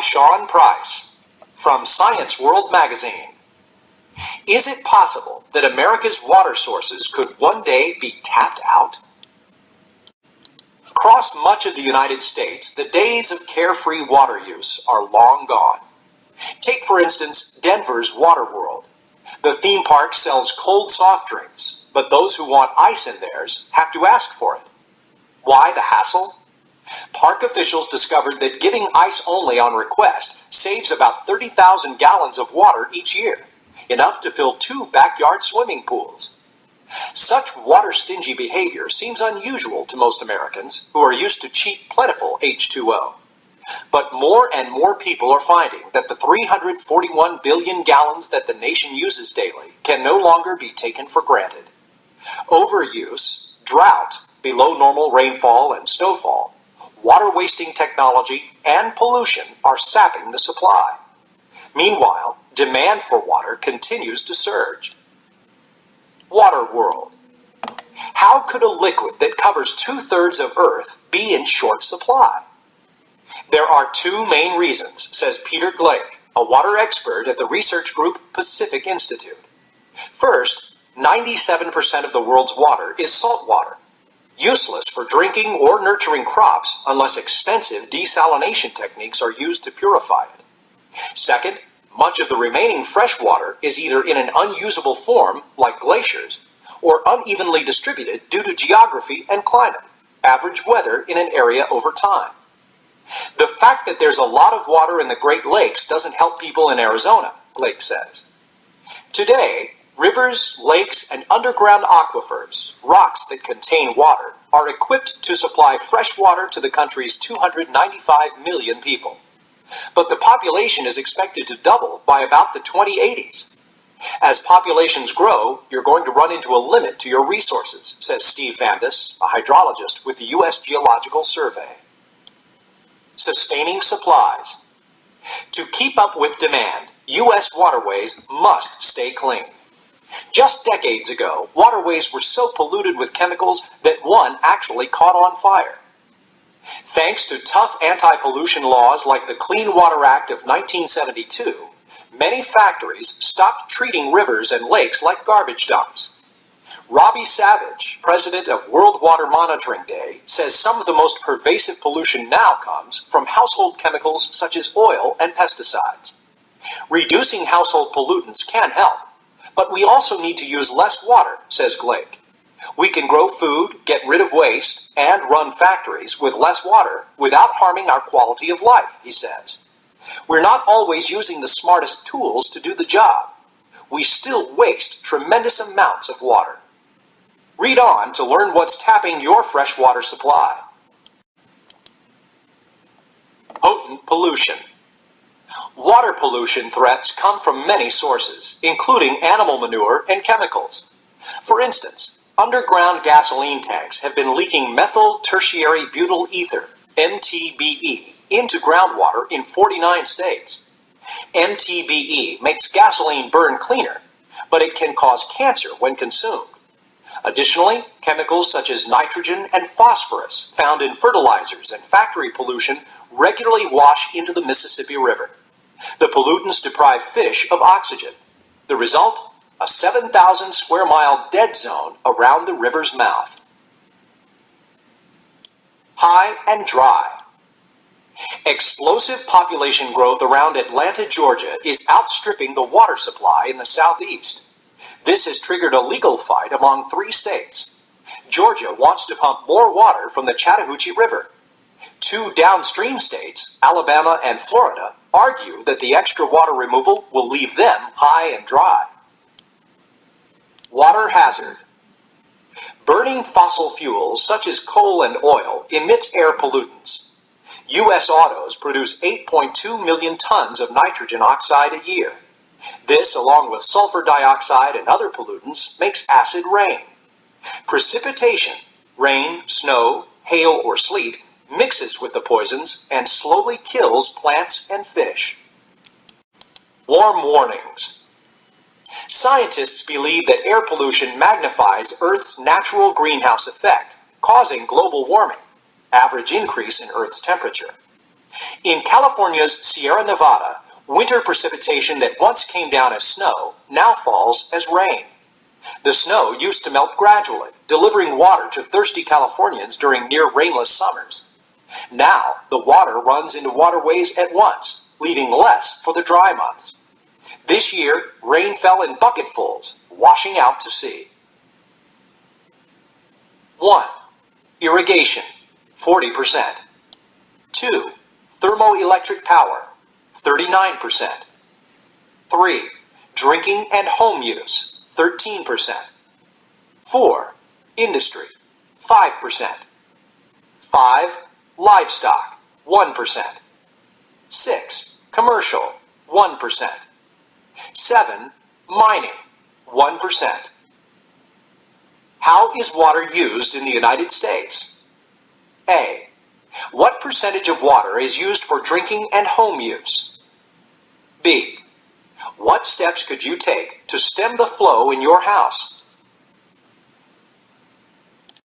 Sean Price from Science World magazine. Is it possible that America's water sources could one day be tapped out? Across much of the United States, the days of carefree water use are long gone. Take, for instance, Denver's Water World. The theme park sells cold soft drinks, but those who want ice in theirs have to ask for it. Why the hassle? Park officials discovered that giving ice only on request saves about 30,000 gallons of water each year, enough to fill 2 backyard swimming pools. Such water-stingy behavior seems unusual to most Americans who are used to cheap, plentiful H2O. But more and more people are finding that the 341 billion gallons that the nation uses daily can no longer be taken for granted. Overuse, drought, below normal rainfall and snowfall, water-wasting technology, and pollution are sapping the supply. Meanwhile, demand for water continues to surge. Water World. How could a liquid that covers 2/3 of Earth be in short supply? There are 2 main reasons, says Peter Glake, a water expert at the research group Pacific Institute. First, 97% of the world's water is salt water, useless for drinking or nurturing crops unless expensive desalination techniques are used to purify it. Second, much of the remaining fresh water is either in an unusable form, like glaciers, or unevenly distributed due to geography and climate, average weather in an area over time. The fact that there's a lot of water in the Great Lakes doesn't help people in Arizona, Blake says. Today, rivers, lakes, and underground aquifers, rocks that contain water, are equipped to supply fresh water to the country's 295 million people. But the population is expected to double by about the 2080s. As populations grow, you're going to run into a limit to your resources, says Steve Vandus, a hydrologist with the U.S. Geological Survey. Sustaining supplies. To keep up with demand, U.S. waterways must stay clean. Just decades ago, waterways were so polluted with chemicals that one actually caught on fire. Thanks to tough anti-pollution laws like the Clean Water Act of 1972, many factories stopped treating rivers and lakes like garbage dumps. Robbie Savage, president of World Water Monitoring Day, says some of the most pervasive pollution now comes from household chemicals such as oil and pesticides. Reducing household pollutants can help, but we also need to use less water, says Glake. We can grow food, get rid of waste, and run factories with less water without harming our quality of life, he says. We're not always using the smartest tools to do the job. We still waste tremendous amounts of water. Read on to learn what's tapping your freshwater supply. Potent pollution. Water pollution threats come from many sources, including animal manure and chemicals. For instance, underground gasoline tanks have been leaking methyl tertiary butyl ether, MTBE, into groundwater in 49 states. MTBE makes gasoline burn cleaner, but it can cause cancer when consumed. Additionally, chemicals such as nitrogen and phosphorus found in fertilizers and factory pollution regularly wash into the Mississippi River. The pollutants deprive fish of oxygen. The result? A 7,000 square mile dead zone around the river's mouth. High and dry. Explosive population growth around Atlanta, Georgia is outstripping the water supply in the southeast. This has triggered a legal fight among 3 states. Georgia wants to pump more water from the Chattahoochee River. 2 downstream states, Alabama and Florida, argue that the extra water removal will leave them high and dry. Water hazard. Burning fossil fuels such as coal and oil emits air pollutants. U.S. autos produce 8.2 million tons of nitrogen oxide a year. This, along with sulfur dioxide and other pollutants, makes acid rain. Precipitation, rain, snow, hail, or sleet, mixes with the poisons and slowly kills plants and fish. Warm warnings. Scientists believe that air pollution magnifies Earth's natural greenhouse effect, causing global warming, average increase in Earth's temperature. In California's Sierra Nevada, winter precipitation that once came down as snow now falls as rain. The snow used to melt gradually, delivering water to thirsty Californians during near rainless summers. Now, the water runs into waterways at once, leaving less for the dry months. This year, rain fell in bucketfuls, washing out to sea. 1. Irrigation, 40%. 2. Thermoelectric power, 39%. 3. Drinking and home use, 13%. 4. Industry, 5%. 5. Livestock, 1%. 6. Commercial, 1%. 7. Mining, 1%. How is water used in the United States? A. What percentage of water is used for drinking and home use? B. What steps could you take to stem the flow in your house?